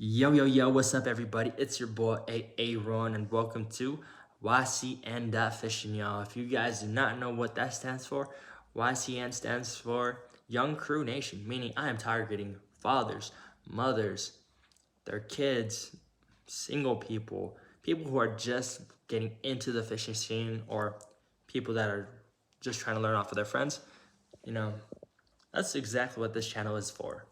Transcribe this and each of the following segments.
Yo, yo, yo, what's up, everybody? It's your boy, Aaron, and welcome to Y.C.N. Fishing, y'all. If you guys do not know what that stands for, Y.C.N. stands for Young Crew Nation, meaning I am targeting fathers, mothers, their kids, single people, people who are just getting into the fishing scene, or people that are just trying to learn off of their friends. You know, that's exactly what this channel is for.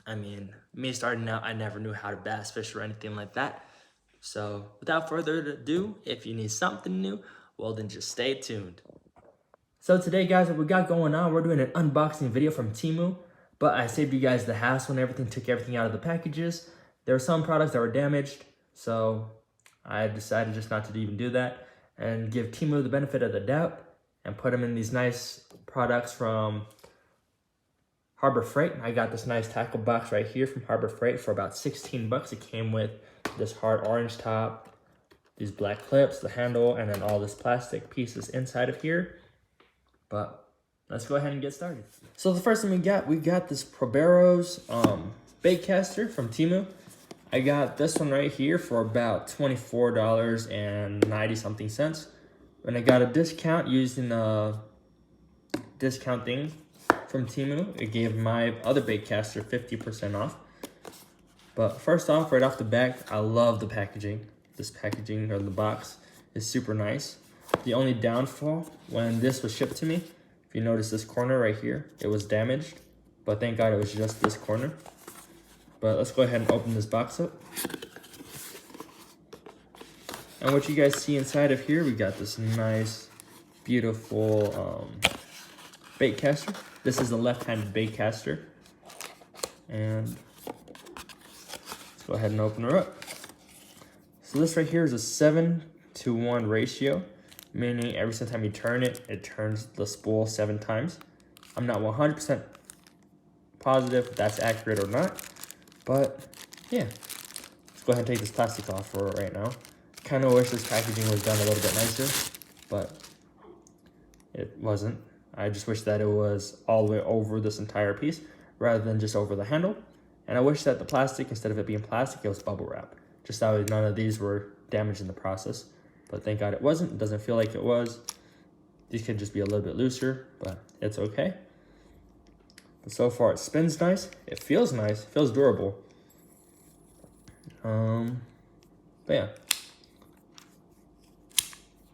I mean, me starting out, I never knew how to bass fish or anything like that. So without further ado, if you need something new, well then just stay tuned. So today, guys, what we got going on, we're doing an unboxing video from Temu, but I saved you guys the hassle and everything, took everything out of the packages. There were some products that were damaged, so I decided just not to even do that and give Temu the benefit of the doubt and put them in these nice products from Harbor Freight. I got this nice tackle box right here from Harbor Freight for about 16 bucks. It came with this hard orange top, these black clips, the handle, and then all this plastic pieces inside of here. But let's go ahead and get started. So the first thing we got this Probero's bait caster from Temu. I got this one right here for about $24.90 something cents. And I got a discount using a discount thing from Temu. It gave my other bait caster 50% off. But first off, right off the bat, I love the packaging. This packaging or the box is super nice. The only downfall when this was shipped to me, if you notice this corner right here, it was damaged. But thank God it was just this corner. But let's go ahead and open this box up. And what you guys see inside of here, we got this nice, beautiful bait caster. This is a left-handed bait caster. And let's go ahead and open her up. So this right here is a 7-to-1 ratio, meaning every single time you turn it, it turns the spool 7 times. I'm not 100% positive if that's accurate or not, but yeah. Let's go ahead and take this plastic off for right now. Kind of wish this packaging was done a little bit nicer, but it wasn't. I just wish that it was all the way over this entire piece rather than just over the handle. And I wish that the plastic, instead of it being plastic, it was bubble wrap. Just that way none of these were damaged in the process. But thank God it wasn't. It doesn't feel like it was. These could just be a little bit looser, but it's okay. But so far it spins nice. It feels nice. It feels durable. But yeah.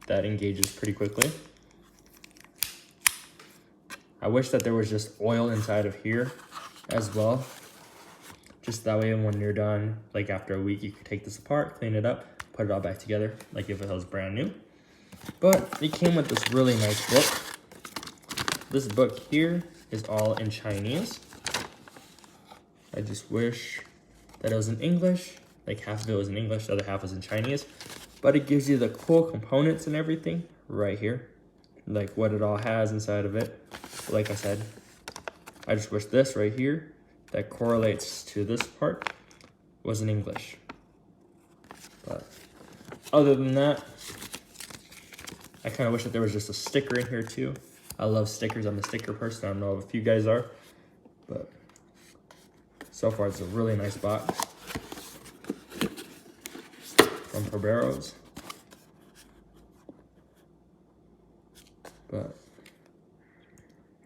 That engages pretty quickly. I wish that there was just oil inside of here as well. Just that way when you're done, like after a week, you could take this apart, clean it up, put it all back together, like if it was brand new. But it came with this really nice book. This book here is all in Chinese. I just wish that it was in English. Like half of it was in English, the other half was in Chinese. But it gives you the cool components and everything right here. Like what it all has inside of it. Like I said, I just wish this right here that correlates to this part was in English. But other than that, I kind of wish that there was just a sticker in here too. I love stickers. I'm a sticker person. I don't know if you guys are, but so far it's a really nice box from Probero's. But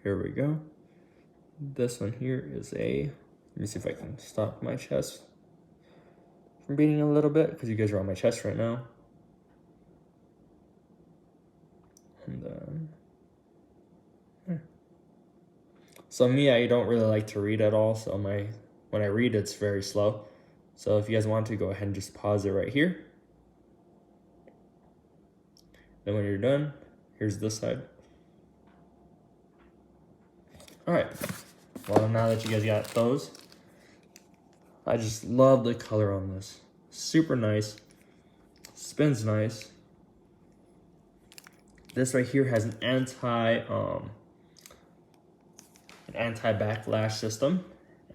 here we go. This one here is let me see if I can stop my chest from beating a little bit, because you guys are on my chest right now. And yeah. So me, I don't really like to read at all, so when I read, it's very slow. So if you guys want to, go ahead and just pause it right here. Then when you're done, here's this side. All right, well, now that you guys got those, I just love the color on this. Super nice, spins nice. This right here has an anti-backlash system,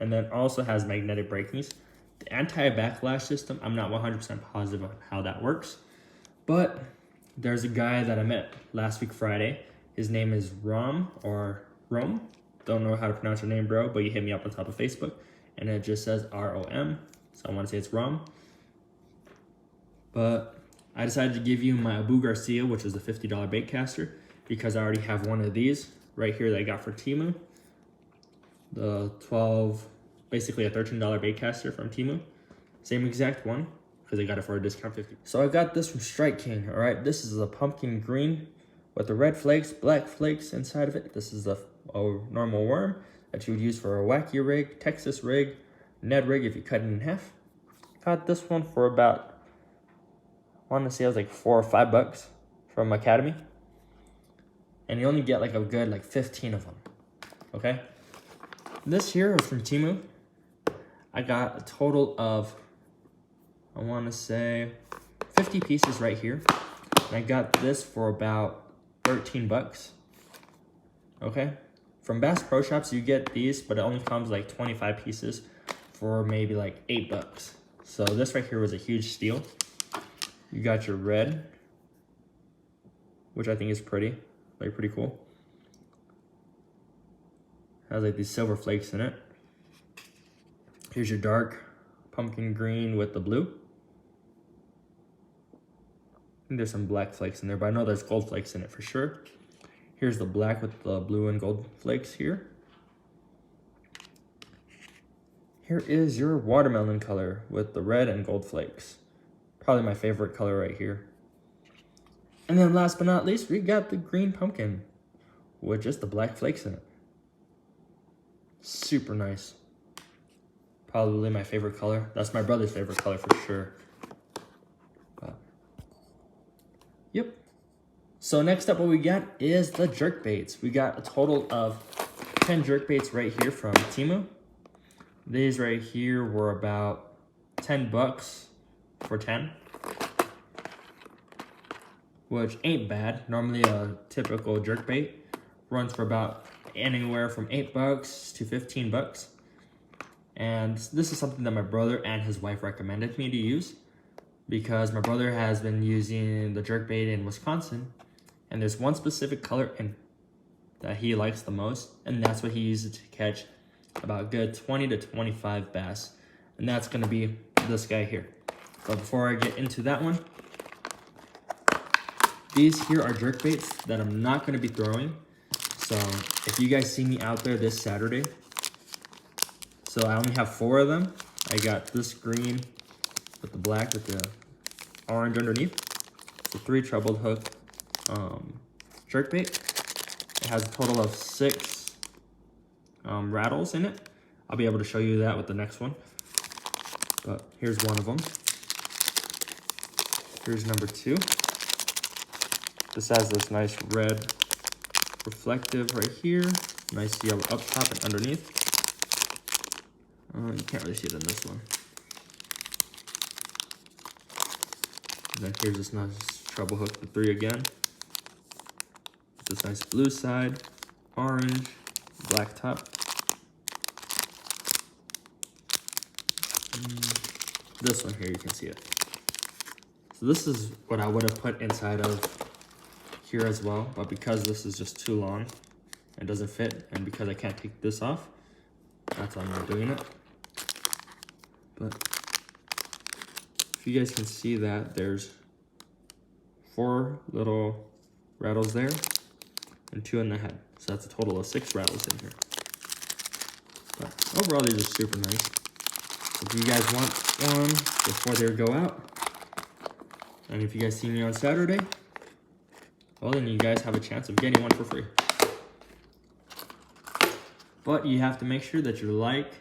and then also has magnetic braking. The anti-backlash system, I'm not 100% positive on how that works, but there's a guy that I met last week Friday. His name is Rome. Don't know how to pronounce your name, bro, but you hit me up on top of Facebook, and it just says ROM. So I want to say it's rum. But I decided to give you my Abu Garcia, which is the $50 bait caster, because I already have one of these right here that I got for Temu. The 12, basically a $13 bait caster from Temu. Same exact one, because I got it for a discount 50. So I got this from Strike King, all right? This is a pumpkin green with the red flakes, black flakes inside of it. This is a normal worm that you would use for a wacky rig, Texas rig, Ned rig if you cut it in half. Got this one for about, I want to say it was like $4 or $5 from Academy. And you only get like a good like 15 of them, okay? This here was from Temu. I got a total of, I want to say 50 pieces right here. And I got this for about 13 bucks, okay? From Bass Pro Shops, you get these, but it only comes like 25 pieces for maybe like $8. So this right here was a huge steal. You got your red, which I think is pretty, like pretty cool. Has like these silver flakes in it. Here's your dark pumpkin green with the blue. I think there's some black flakes in there, but I know there's gold flakes in it for sure. Here's the black with the blue and gold flakes here. Here is your watermelon color with the red and gold flakes. Probably my favorite color right here. And then last but not least, we got the green pumpkin with just the black flakes in it. Super nice. Probably my favorite color. That's my brother's favorite color for sure. But, yep. So next up what we got is the jerk baits. We got a total of 10 jerk baits right here from Temu. These right here were about 10 bucks for 10. Which ain't bad. Normally a typical jerk bait runs for about anywhere from 8 bucks to 15 bucks. And this is something that my brother and his wife recommended me to use because my brother has been using the jerk bait in Wisconsin, and there's one specific color in that he likes the most, and that's what he uses to catch about good 20 to 25 bass, and that's going to be this guy here. But before I get into that one, these here are jerk baits that I'm not going to be throwing. So if you guys see me out there this Saturday, so I only have 4 of them. I got this green with the black with the orange underneath. It's a 3 trebled hook jerk bait. It has a total of 6 rattles in it. I'll be able to show you that with the next one. But here's one of them. Here's number 2. This has this nice red reflective right here. Nice yellow up top and underneath. You can't really see it in this one. And then here's this nice treble hook, the 3 again. This nice blue side, orange, black top. This one here, you can see it. So this is what I would have put inside of here as well, but because this is just too long, it doesn't fit, and because I can't take this off, that's why I'm not doing it. But if you guys can see that, there's 4 little rattles there and 2 in the head. So that's a total of 6 rattles in here. But overall, these are super nice. If you guys want one before they go out, and if you guys see me on Saturday, well, then you guys have a chance of getting one for free. But you have to make sure that you like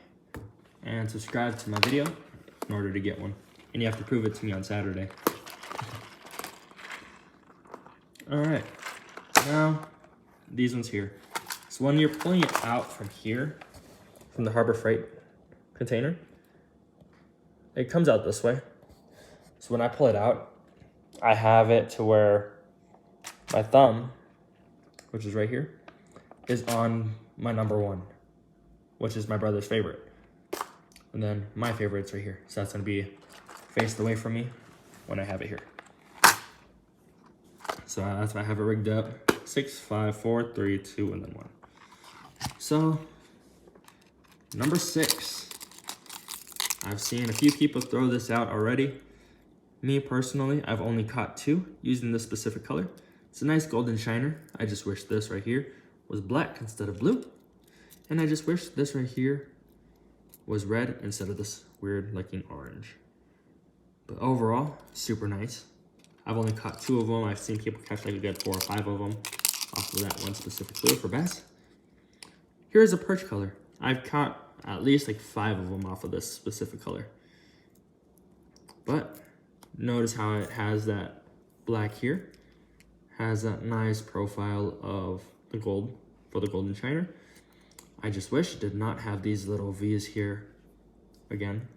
and subscribe to my video in order to get one. And you have to prove it to me on Saturday. Alright, now these ones here. So when you're pulling it out from here, from the Harbor Freight container, it comes out this way. So when I pull it out, I have it to where my thumb, which is right here, is on my number 1, which is my brother's favorite. And then my favorite's right here. So that's gonna be faced away from me when I have it here. So that's why I have it rigged up. 6, 5, 4, 3, 2, and then 1. So, number 6. I've seen a few people throw this out already. Me personally, I've only caught 2 using this specific color. It's a nice golden shiner. I just wish this right here was black instead of blue. And I just wish this right here was red instead of this weird looking orange. But overall, super nice. I've only caught 2 of them. I've seen people catch like a good 4 or 5 of them off of that one specific lure for bass. Here's a perch color. I've caught at least like 5 of them off of this specific color. But notice how it has that black here. Has that nice profile of the gold for the golden shiner. I just wish it did not have these little V's here again.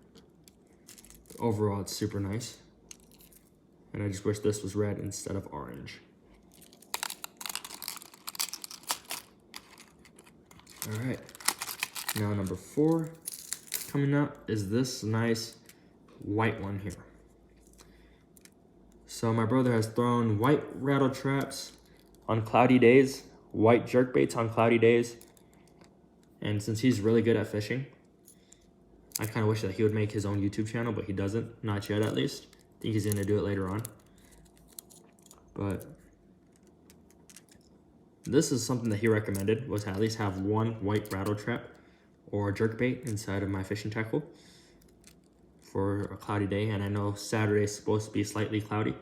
Overall, it's super nice. And I just wish this was red instead of orange. All right, now number 4 coming up is this nice white one here. So my brother has thrown white rattle traps on cloudy days, white jerkbaits on cloudy days. And since he's really good at fishing, I kind of wish that he would make his own YouTube channel, but he doesn't, not yet at least. I think he's gonna do it later on. But this is something that he recommended, was to at least have 1 white rattle trap or jerkbait inside of my fishing tackle for a cloudy day. And I know Saturday is supposed to be slightly cloudy.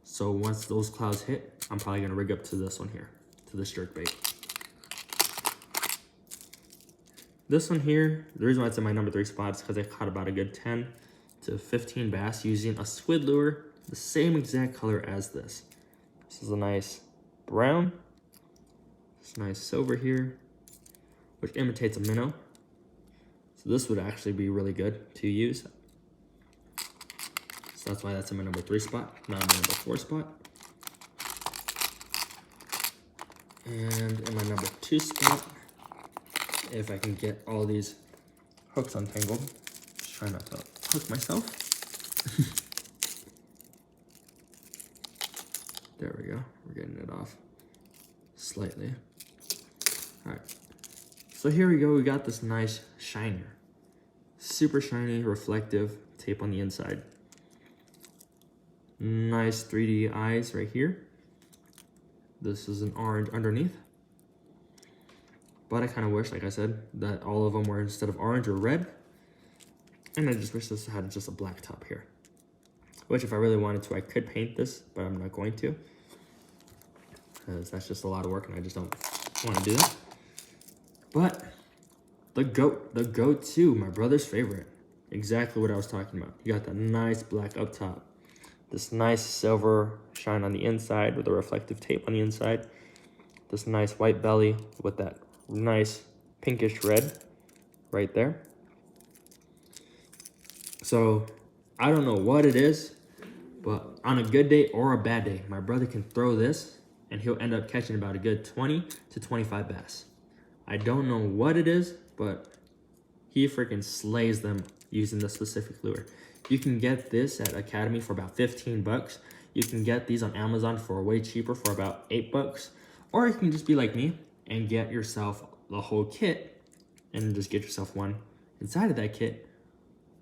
So once those clouds hit, I'm probably gonna rig up to this one here, to this jerkbait. This one here, the reason why it's in my number 3 spot is because I caught about a good 10 to 15 bass using a squid lure, the same exact color as this. This is a nice brown. It's nice silver here, which imitates a minnow. So this would actually be really good to use. So that's why that's in my number 3 spot, not in my number 4 spot. And in my number 2 spot, if I can get all these hooks untangled, just try not to hook myself. There we go, we're getting it off slightly. All right, so here we go, we got this nice shiner. Super shiny, reflective tape on the inside. Nice 3D eyes right here. This is an orange underneath. But I kind of wish, like I said, that all of them were instead of orange or red. And I just wish this had just a black top here. Which if I really wanted to, I could paint this, but I'm not going to. Because that's just a lot of work and I just don't want to do that. But the go-to, my brother's favorite. Exactly what I was talking about. You got that nice black up top. This nice silver shine on the inside with a reflective tape on the inside. This nice white belly with that nice pinkish red right there. So I don't know what it is, but on a good day or a bad day, my brother can throw this and he'll end up catching about a good 20 to 25 bass. I don't know what it is, but he freaking slays them using this specific lure. You can get this at Academy for about 15 bucks. You can get these on Amazon for way cheaper, for about 8 bucks. Or you can just be like me and get yourself the whole kit and just get yourself one inside of that kit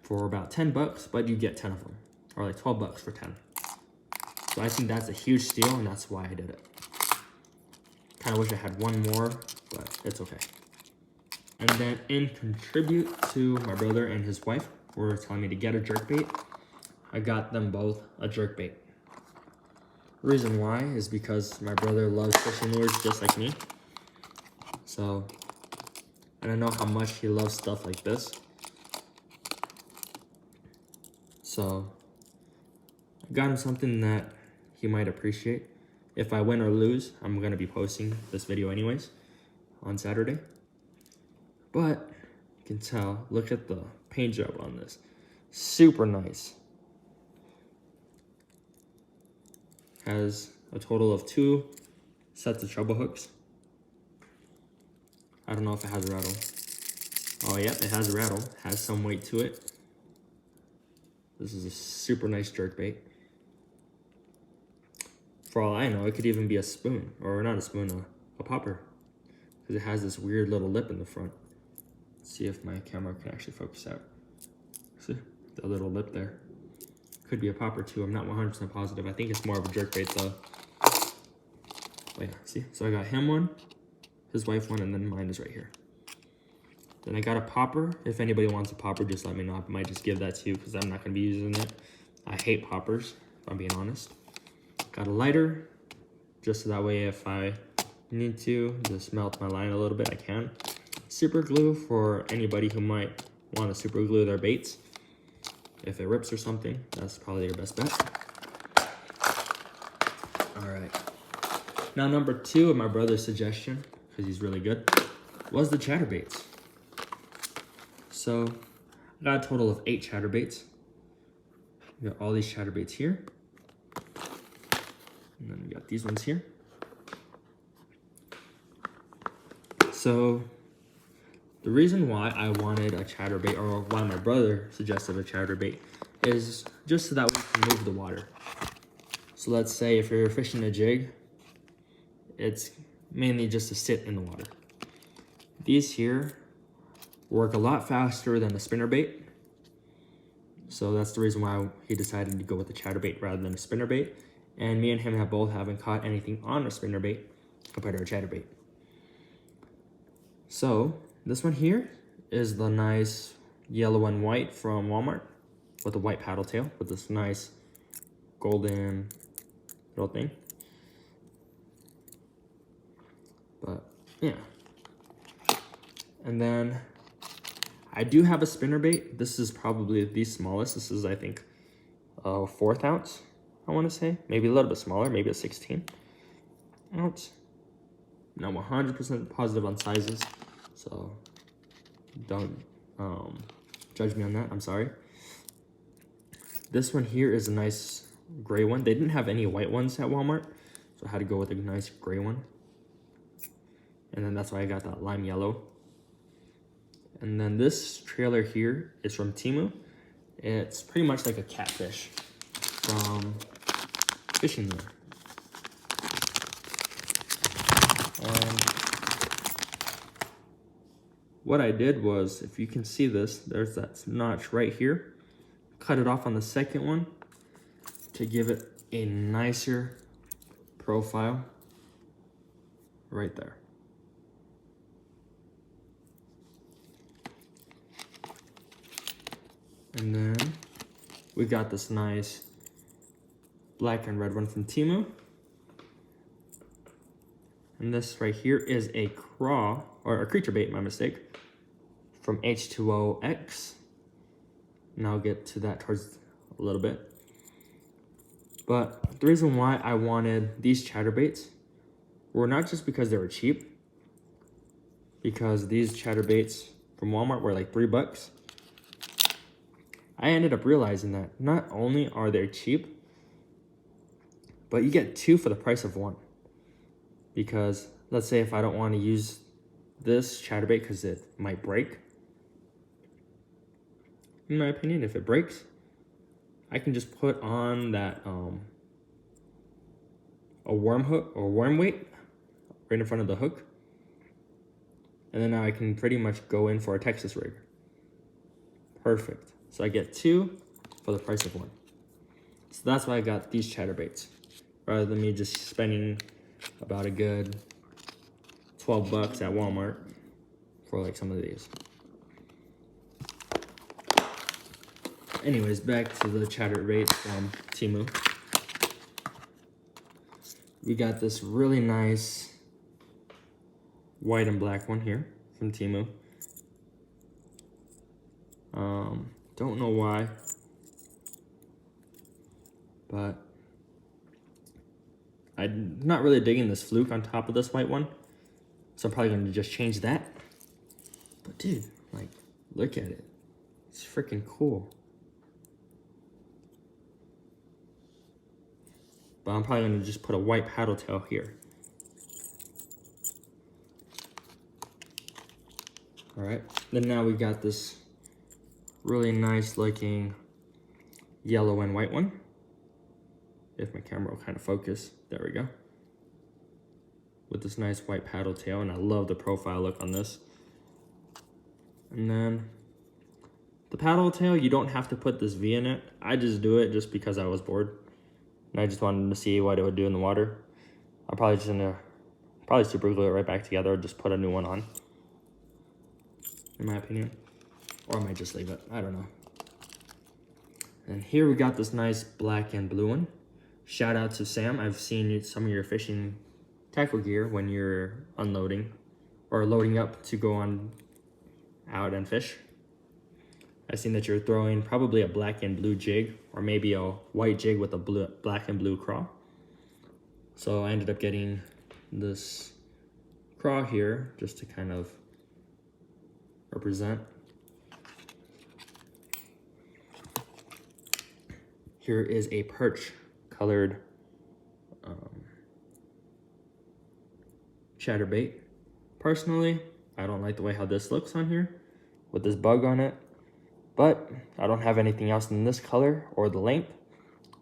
for about 10 bucks, but you get 10 of them, or like 12 bucks for 10. So I think that's a huge steal, and that's why I did it. Kind of wish I had one more, but it's okay. And then in contribute to my brother and his wife, who were telling me to get a jerkbait, I got them both a jerkbait. The reason why is because my brother loves fishing lures just like me. So, and I know how much he loves stuff like this. So, I got him something that he might appreciate. If I win or lose, I'm going to be posting this video anyways on Saturday. But, you can tell, look at the paint job on this. Super nice. Has a total of 2 sets of treble hooks. I don't know if it has a rattle. Oh, yep, it has a rattle. Has some weight to it. This is a super nice jerkbait. For all I know, it could even be a spoon. Or not a spoon, a popper. Because it has this weird little lip in the front. Let's see if my camera can actually focus out. See? the little lip there. Could be a popper too, I'm not 100% positive. I think it's more of a jerkbait though. Oh yeah, see? So I got him one, his wife one, and then mine is right here. Then I got a popper. If anybody wants a popper, just let me know. I might just give that to you because I'm not gonna be using it. I hate poppers, if I'm being honest. Got a lighter, just so that way if I need to just melt my line a little bit, I can. Super glue for anybody who might want to super glue their baits. If it rips or something, that's probably your best bet. All right. Now number 2 of my brother's suggestion, because he's really good, was the chatterbaits. So I got a total of 8 chatterbaits. We got all these chatterbaits here. And then we got these ones here. So the reason why I wanted a chatterbait, or why my brother suggested a chatterbait, is just so that we can move the water. So let's say if you're fishing a jig, it's mainly just to sit in the water. These here work a lot faster than the spinnerbait. So that's the reason why he decided to go with the chatterbait rather than a spinnerbait. And me and him haven't caught anything on a spinnerbait compared to a chatterbait. So this one here is the nice yellow and white from Walmart with a white paddle tail with this nice golden little thing. But yeah. And then I do have a spinnerbait. This is probably the smallest. This is, I think, a 1/4 ounce, I want to say. Maybe a little bit smaller, maybe a 16 ounce. Now I'm 100% positive on sizes, so don't judge me on that. I'm sorry. This one here is a nice gray one. They didn't have any white ones at Walmart, so I had to go with a nice gray one. And then that's why I got that lime yellow. And then this trailer here is from Temu. It's pretty much like a catfish from Fishing Lure. And what I did was, if you can see this, there's that notch right here. Cut it off on the second one to give it a nicer profile right there. And then we got this nice black and red one from Temu. And this right here is a craw, or a creature bait, my mistake, from H2OX. And I'll get to that towards a little bit. But the reason why I wanted these chatterbaits were not just because they were cheap, because these chatterbaits from Walmart were like $3. I ended up realizing that not only are they cheap, but you get 2 for the price of 1. Because let's say if I don't want to use this chatterbait because it might break, in my opinion, if it breaks, I can just put on that a worm hook or worm weight right in front of the hook, and then now I can pretty much go in for a Texas rig. Perfect. So I get 2 for the price of 1. So that's why I got these chatterbaits, rather than me just spending about a good $12 at Walmart for like some of these. Anyways, back to the chatterbait from Temu. We got this really nice white and black one here from Temu. Don't know why, but I'm not really digging this fluke on top of this white one, so I'm probably going to just change that. But dude, like, look at it. It's freaking cool. But I'm probably going to just put a white paddle tail here. Alright, then now we got this really nice looking yellow and white one. If my camera will kind of focus, there we go. With this nice white paddle tail, and I love the profile look on this. And then The paddle tail, you don't have to put this V in it. I just do it just because I was bored. And I just wanted to see what it would do in the water. I'm probably just gonna super glue it right back together or just put a new one on, in my opinion. Or I might just leave it, I don't know. And here we got this nice black and blue one. Shout out to Sam. I've seen some of your fishing tackle gear when you're unloading or loading up to go on out and fish. I've seen that you're throwing probably a black and blue jig or maybe a white jig with a black and blue craw. So I ended up getting this craw here just to kind of represent. Here is a perch colored chatterbait. Personally, I don't like the way how this looks on here with this bug on it, but I don't have anything else in this color or the length.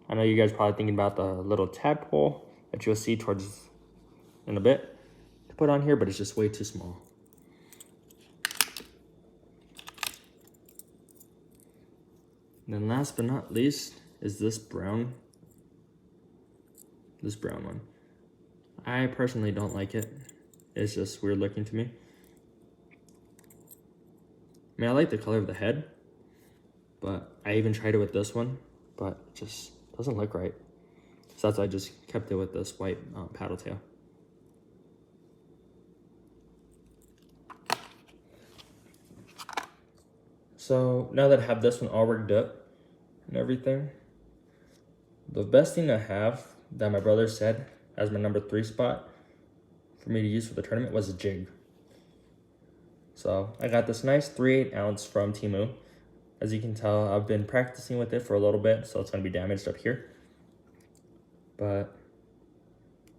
I know you guys are probably thinking about the little tadpole that you'll see towards in a bit to put on here, but it's just way too small. And then last but not least is this brown one. I personally don't like it. It's just weird looking to me. I mean, I like the color of the head, but I even tried it with this one, but it just doesn't look right. So that's why I just kept it with this white paddle tail. So now that I have this one all rigged up and everything, the best thing I have that my brother said as my number 3 spot for me to use for the tournament was a jig. So I got this nice 3/8 ounce from Temu. As you can tell, I've been practicing with it for a little bit, so it's gonna be damaged up here. But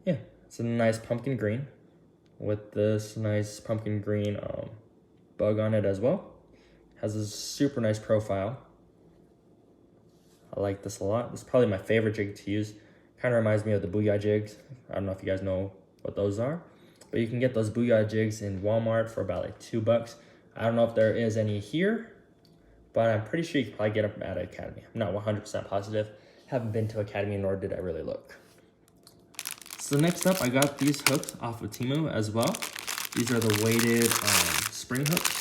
yeah, it's a nice pumpkin green with this nice pumpkin green bug on it as well. Has a super nice profile. I like this a lot. This is probably my favorite jig to use. Kind of reminds me of the Booyah jigs. I don't know if you guys know what those are, but you can get those Booyah jigs in Walmart for about like $2. I don't know if there is any here, but I'm pretty sure you can probably get them at Academy. I'm not 100% positive. Haven't been to Academy, nor did I really look. So next up, I got these hooks off of Temu as well. These are the weighted spring hooks.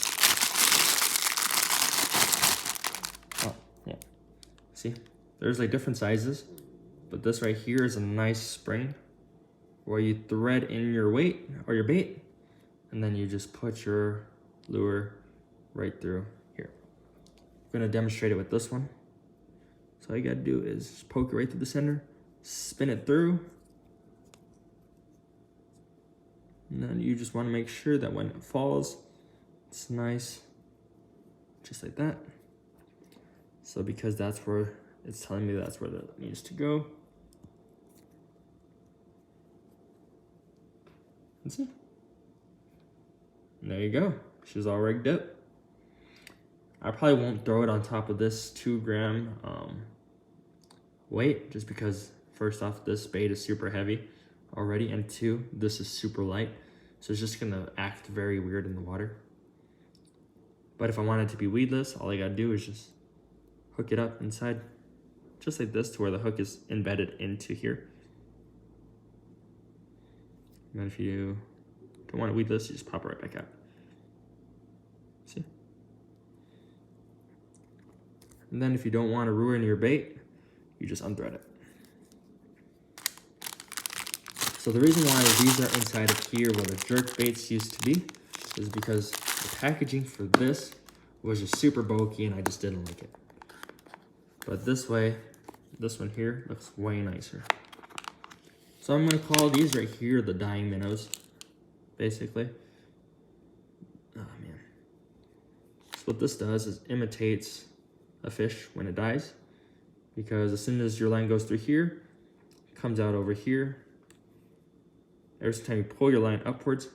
Oh, yeah. See, there's like different sizes, but this right here is a nice spring where you thread in your weight or your bait, and then you just put your lure right through here. I'm gonna demonstrate it with this one. So all you gotta do is just poke it right through the center, spin it through, and then you just wanna make sure that when it falls, it's nice, just like that. So because that's where it's telling me that's where that needs to go. That's it. And there you go. She's all rigged up. I probably won't throw it on top of this 2-gram weight, just because first off, this bait is super heavy already, and 2, this is super light. So it's just gonna act very weird in the water. But if I want it to be weedless, all I gotta do is just hook it up inside, just like this, to where the hook is embedded into here. And then if you don't want it weedless, you just pop it right back out. See? And then if you don't want to ruin your bait, you just unthread it. So the reason why these are inside of here where the jerk baits used to be is because the packaging for this was just super bulky and I just didn't like it. But this way, this one here looks way nicer. So I'm gonna call these right here the dying minnows, basically. Oh man. So what this does is imitates a fish when it dies, because as soon as your line goes through here, it comes out over here. Every time you pull your line upwards,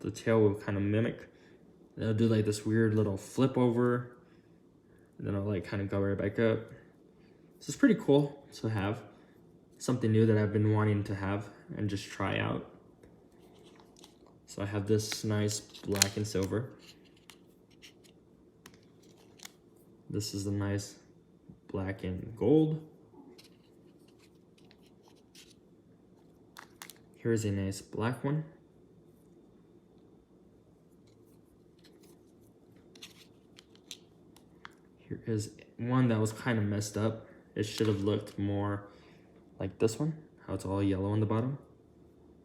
the tail will kind of mimic. It'll do like this weird little flip over, and then it'll like kind of go right back up. So it's pretty cool to have. Something new that I've been wanting to have and just try out. So I have this nice black and silver. This is a nice black and gold. Here's a nice black one. Here is one that was kind of messed up. It should have looked more like this one, how it's all yellow on the bottom.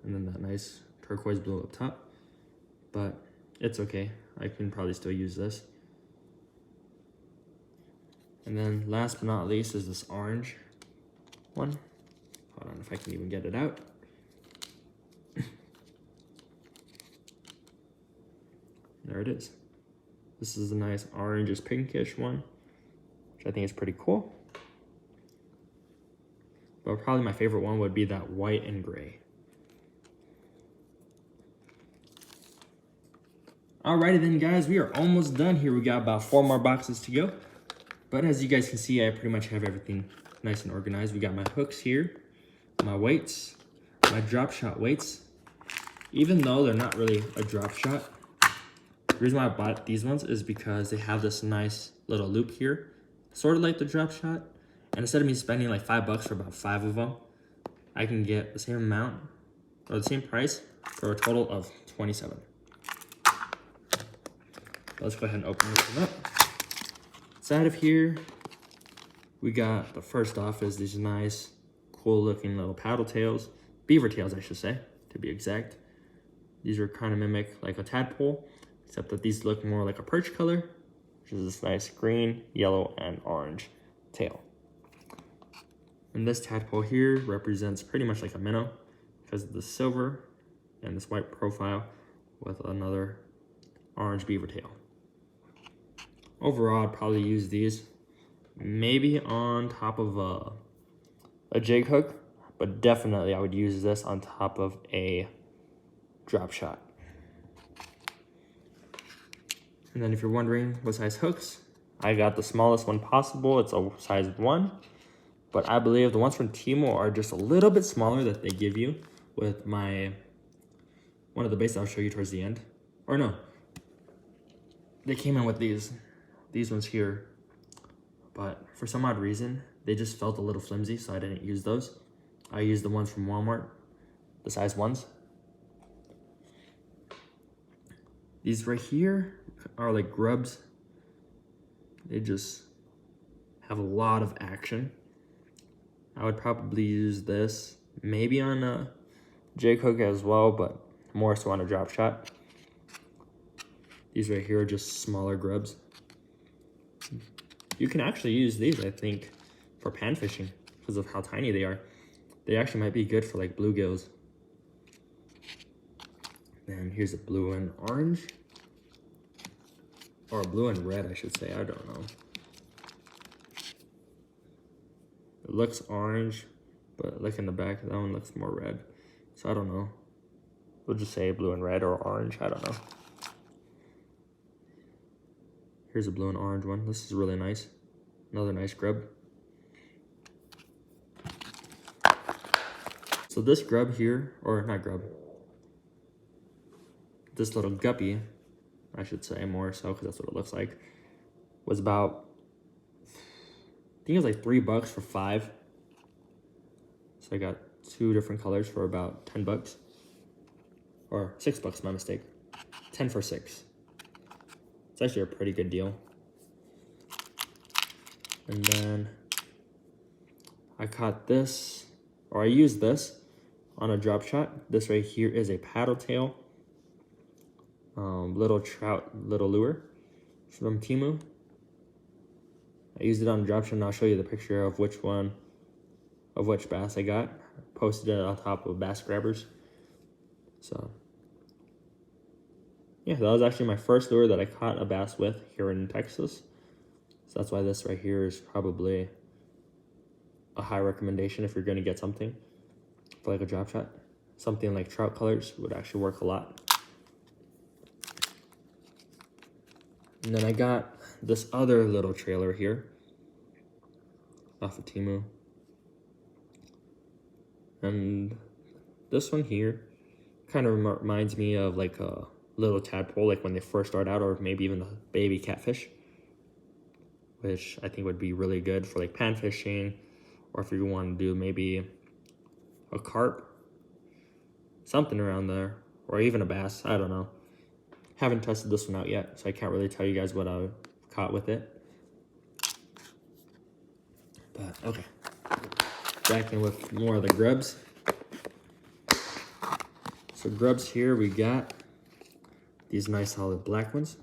And then that nice turquoise blue up top. But it's okay. I can probably still use this. And then last but not least is this orange one. Hold on if I can even get it out. There it is. This is a nice orangish pinkish one, which I think is pretty cool. But probably my favorite one would be that white and gray. Alrighty then guys, we are almost done here. We got about 4 more boxes to go. But as you guys can see, I pretty much have everything nice and organized. We got my hooks here, my weights, my drop shot weights. Even though they're not really a drop shot, the reason why I bought these ones is because they have this nice little loop here, sort of like the drop shot. And instead of me spending like $5 for about 5 of them, I can get the same amount or the same price for a total of 27. Let's go ahead and open this one up. Inside of here, we got the first off is these nice, cool looking little paddle tails, beaver tails, I should say, to be exact. These are kind of mimic like a tadpole, except that these look more like a perch color, which is this nice green, yellow, and orange tail. And this tadpole here represents pretty much like a minnow because of the silver and this white profile with another orange beaver tail. Overall, I'd probably use these maybe on top of a jig hook, but definitely I would use this on top of a drop shot. And then if you're wondering what size hooks, I got the smallest one possible. It's a size 1, but I believe the ones from Temu are just a little bit smaller that they give you with one of the baits I'll show you towards the end. Or no, they came in with these ones here, but for some odd reason, they just felt a little flimsy, so I didn't use those. I used the ones from Walmart, the size 1s. These right here are like grubs. They just have a lot of action. I would probably use this maybe on a jig hook as well, but more so on a drop shot. These right here are just smaller grubs. You can actually use these, I think, for pan fishing because of how tiny they are. They actually might be good for like bluegills. And here's a blue and orange. Or blue and red, I should say. I don't know. It looks orange, but look in the back, that one looks more red. So I don't know. We'll just say blue and red or orange. I don't know. Here's a blue and orange one. This is really nice. Another nice grub. So this grub here, or not grub, this little guppy, I should say more so because that's what it looks like, was about, I think it was like $3 for 5. So I got 2 different colors for about $10. Or $6, my mistake. 10 for 6. It's actually a pretty good deal. And then I caught this, or I used this on a drop shot. This right here is a paddle tail, little trout, little lure from Temu. I used it on a drop shot, and I'll show you the picture of which bass I got. Posted it on top of Bass Grabbers. So yeah, that was actually my first lure that I caught a bass with here in Texas. So that's why this right here is probably a high recommendation if you're going to get something for like a drop shot. Something like trout colors would actually work a lot. And then I got this other little trailer here off of Temu. And this one here kind of reminds me of like a little tadpole, like when they first start out, or maybe even the baby catfish. which I think would be really good for like pan fishing, or if you want to do maybe a carp, something around there, or even a bass. I don't know. Haven't tested this one out yet, so I can't really tell you guys what I caught with it. But okay, back in with more of the grubs. So grubs here, we got these nice solid black ones.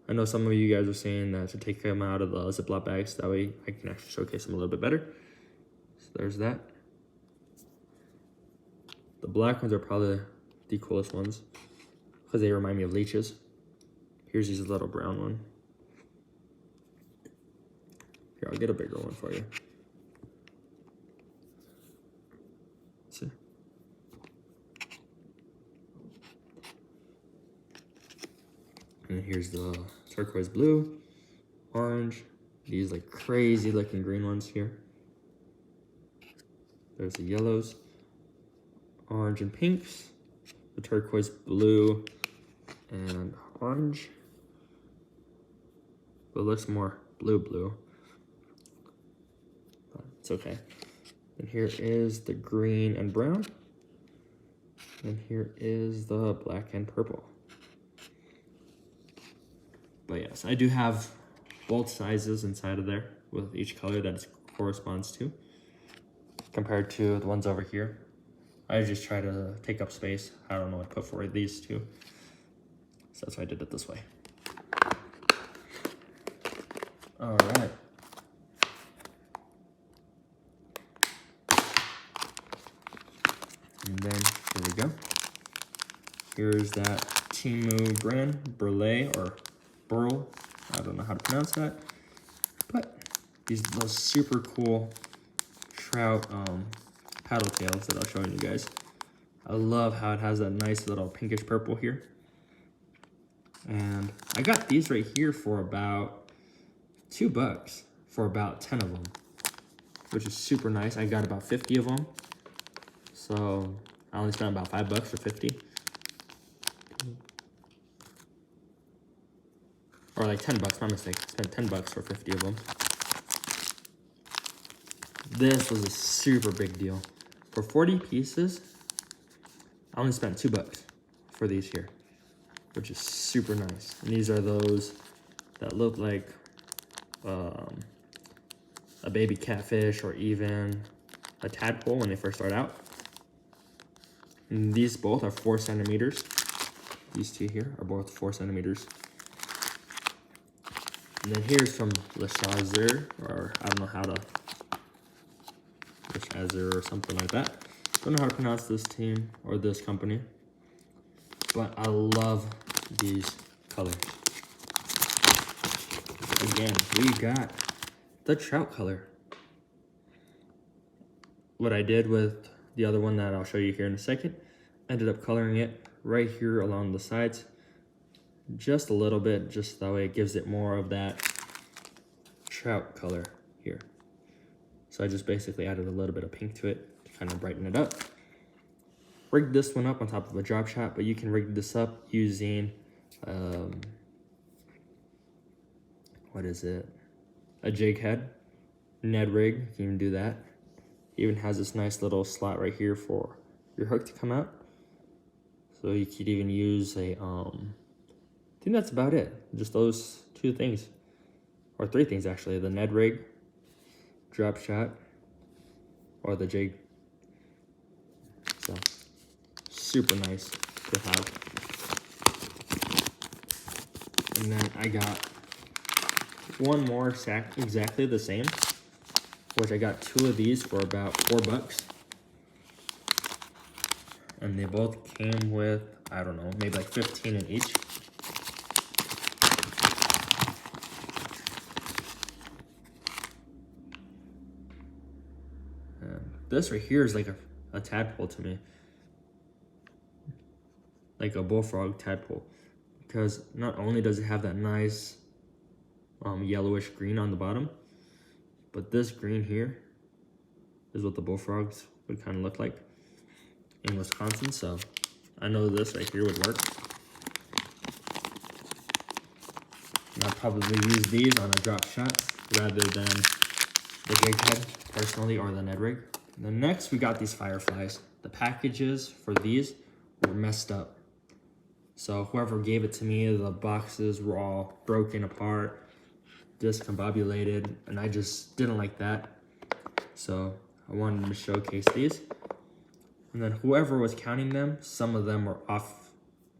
I know some of you guys are saying that to take them out of the Ziploc bags, that way I can actually showcase them a little bit better. So there's that. The black ones are probably the coolest ones because they remind me of leeches. Here's this little brown one. Here, I'll get a bigger one for you. See? And here's the turquoise blue, orange, these like crazy looking green ones here. There's the yellows, orange and pinks, the turquoise blue and orange. But it looks more blue, but it's okay. And here is the green and brown. And here is the black and purple. But yes, I do have both sizes inside of there with each color that it corresponds to, compared to the ones over here. I just try to take up space. I don't know what to put for these two, so that's why I did it this way. All right. And then here we go. Here's that Temu brand, Burley or Burl. I don't know how to pronounce that. But those super cool trout paddle tails that I'll show you guys. I love how it has that nice little pinkish purple here. And I got these right here for about $2 for about 10 of them, which is super nice. I got about 50 of them. So I only spent about $5 for 50. Or like 10 bucks, my mistake. I spent 10 bucks for 50 of them. This was a super big deal. For 40 pieces, I only spent $2 for these here, which is super nice. And these are those that look like a baby catfish or even a tadpole when they first start out. And these both are 4 centimeters. These two here are both 4 centimeters. And then here's from Le Chazer, or I don't know how to, Le Chazer or something like that. Don't know how to pronounce this team or this company, but I love these colors. Again, we got the trout color. What I did with the other one that I'll show you here in a second, ended up coloring it right here along the sides, just a little bit, just that way it gives it more of that trout color here. So I just basically added a little bit of pink to it to kind of brighten it up. Rigged this one up on top of a drop shot, but you can rig this up using what is it? A jig head, Ned rig. You can even do that. Even has this nice little slot right here for your hook to come out. So you could even use a I think that's about it. Just those 2 things, or 3 things actually: the Ned rig, drop shot, or the jig. So super nice to have. And then I got one more exactly the same, which I got 2 of these for about $4. And they both came with, I don't know, maybe like 15 in each. And this right here is like a tadpole to me. Like a bullfrog tadpole. Because not only does it have that nice yellowish green on the bottom, but this green here is what the bullfrogs would kind of look like in Wisconsin. So I know this right here would work. And I'd probably use these on a drop shot rather than the jig head personally, or the Ned rig. And then next we got these fireflies. The packages for these were messed up. So whoever gave it to me, the boxes were all broken apart, discombobulated, and I just didn't like that. So I wanted to showcase these. And then whoever was counting them, some of them were off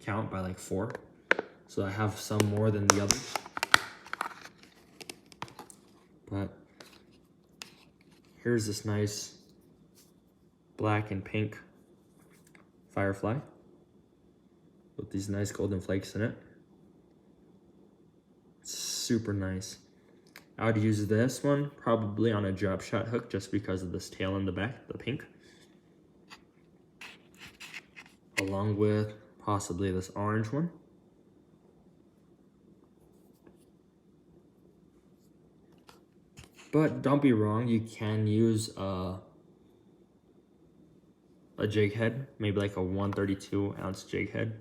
count by like 4. So I have some more than the others. But here's this nice black and pink firefly with these nice golden flakes in it. It's super nice. I would use this one probably on a drop shot hook just because of this tail in the back, the pink. Along with possibly this orange one. But don't be wrong, you can use a jig head, maybe like a 132 ounce jig head.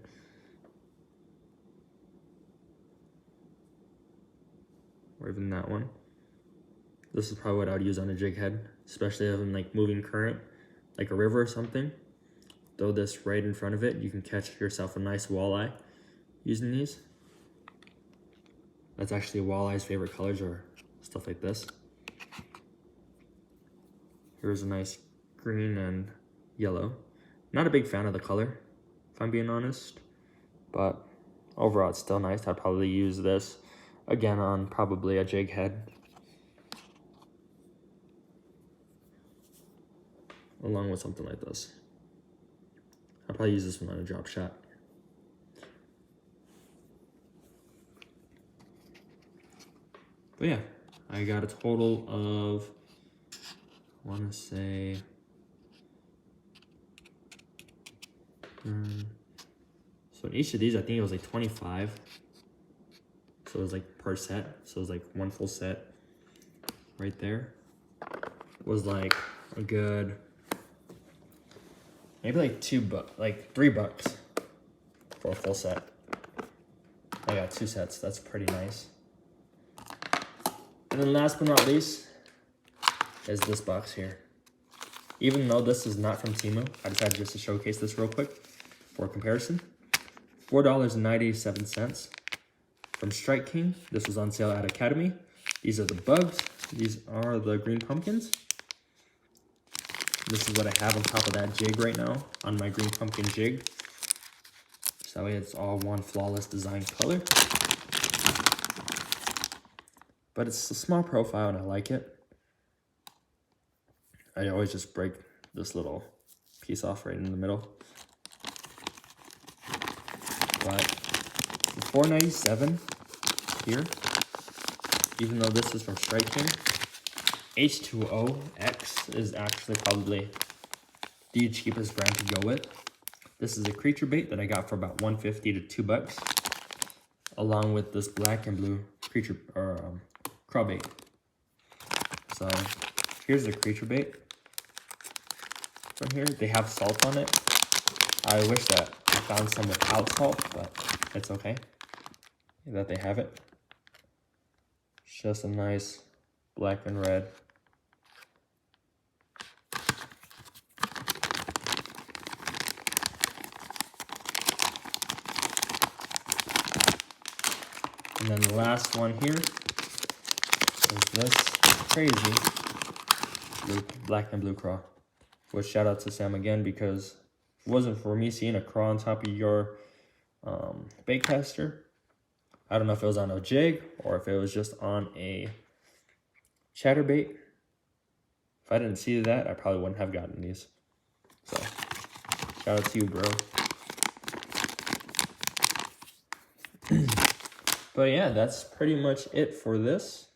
Or even that one. This is probably what I would use on a jig head, especially if I'm like moving current, like a river or something. Throw this right in front of it. You can catch yourself a nice walleye using these. That's actually walleye's favorite colors, or stuff like this. Here's a nice green and yellow. Not a big fan of the color, if I'm being honest, but overall it's still nice. I'd probably use this again on probably a jig head, along with something like this. I'll probably use this one on a drop shot. But yeah, I got a total of, I want to say, so in each of these, I think it was like 25. So it was like per set. So it was like one full set right there. It was like a good, maybe like $3 for a full set. I got 2 sets. That's pretty nice. And then last but not least is this box here. Even though this is not from Temu, I decided just to showcase this real quick for comparison. $4.97 from Strike King. This was on sale at Academy. These are the bugs. These are the green pumpkins. This is what I have on top of that jig right now, on my green pumpkin jig. So that way it's all one flawless design color. But it's a small profile and I like it. I always just break this little piece off right in the middle. But $4.97 here, even though this is from Strike King, H2OX is actually probably the cheapest brand to go with. This is a creature bait that I got for about $1.50 to $2, along with this black and blue creature or craw bait. So here's the creature bait. From here, they have salt on it. I wish that I found some without salt, but it's okay that they have it. It's just a nice black and red. And then the last one here is this crazy black and blue craw. Which shout out to Sam again, because if it wasn't for me seeing a craw on top of your bait caster, I don't know if it was on a jig or if it was just on a chatterbait. If I didn't see that, I probably wouldn't have gotten these. So shout out to you, bro. But yeah, that's pretty much it for this.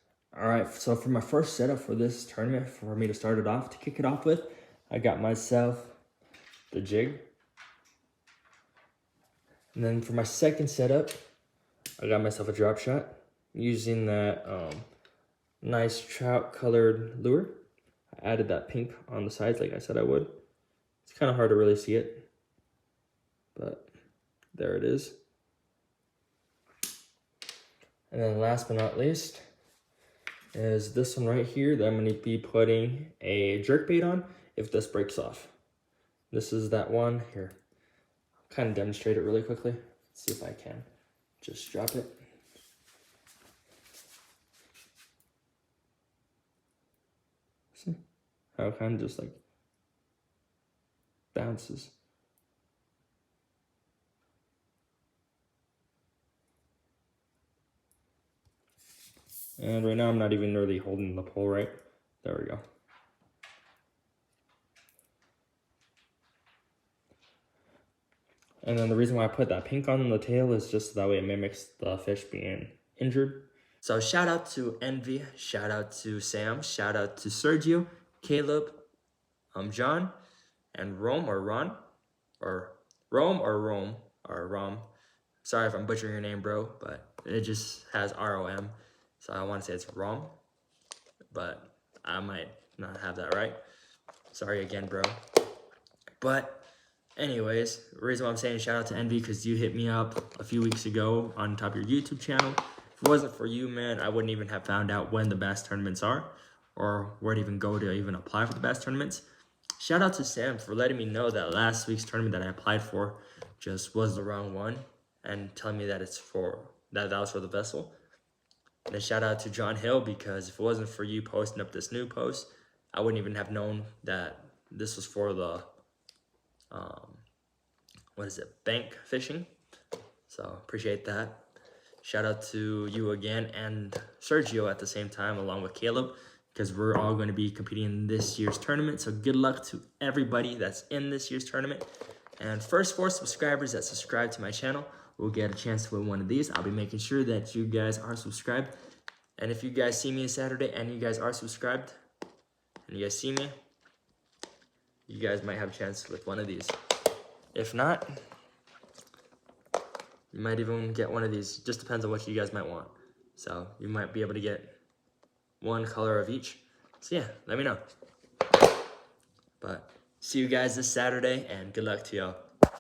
All right, so for my first setup for this tournament, for me to start it off, to kick it off with, I got myself the jig. And then for my second setup, I got myself a drop shot using that nice trout colored lure. I added that pink on the sides like I said I would. It's kind of hard to really see it, but there it is. And then last but not least is this one right here that I'm going to be putting a jerkbait on if this breaks off. This is that one here. I'll kind of demonstrate it really quickly. Let's see if I can just drop it. See how it kind of just like bounces. And right now I'm not even really holding the pole right. There we go. And then the reason why I put that pink on the tail is just so that way it mimics the fish being injured. So shout out to Envy, shout out to Sam, shout out to Sergio, Caleb, John, and Rome or Ron, or Rome or Rome, or Rom. Sorry if I'm butchering your name, bro, but it just has R-O-M. So I want to say it's Rom, but I might not have that right. Sorry again, bro. But anyways, the reason why I'm saying shout out to Envy, because you hit me up a few weeks ago on top of your YouTube channel. If it wasn't for you, man, I wouldn't even have found out when the bass tournaments are or where to even go to even apply for the bass tournaments. Shout out to Sam for letting me know that last week's tournament that I applied for just was the wrong one and telling me that it's for that was for the vessel. And then shout out to John Hill, because if it wasn't for you posting up this new post, I wouldn't even have known that this was for the bank fishing. So appreciate that. Shout out to you again and Sergio at the same time, along with Caleb, because we're all going to be competing in this year's tournament. So good luck to everybody that's in this year's tournament. And first 4 subscribers that subscribe to my channel will get a chance to win one of these. I'll be making sure that you guys are subscribed. And if you guys see me Saturday and you guys are subscribed and you guys see me, you guys might have a chance with one of these. If not, you might even get one of these. Just depends on what you guys might want. So you might be able to get one color of each. So yeah, let me know. But see you guys this Saturday, and good luck to y'all.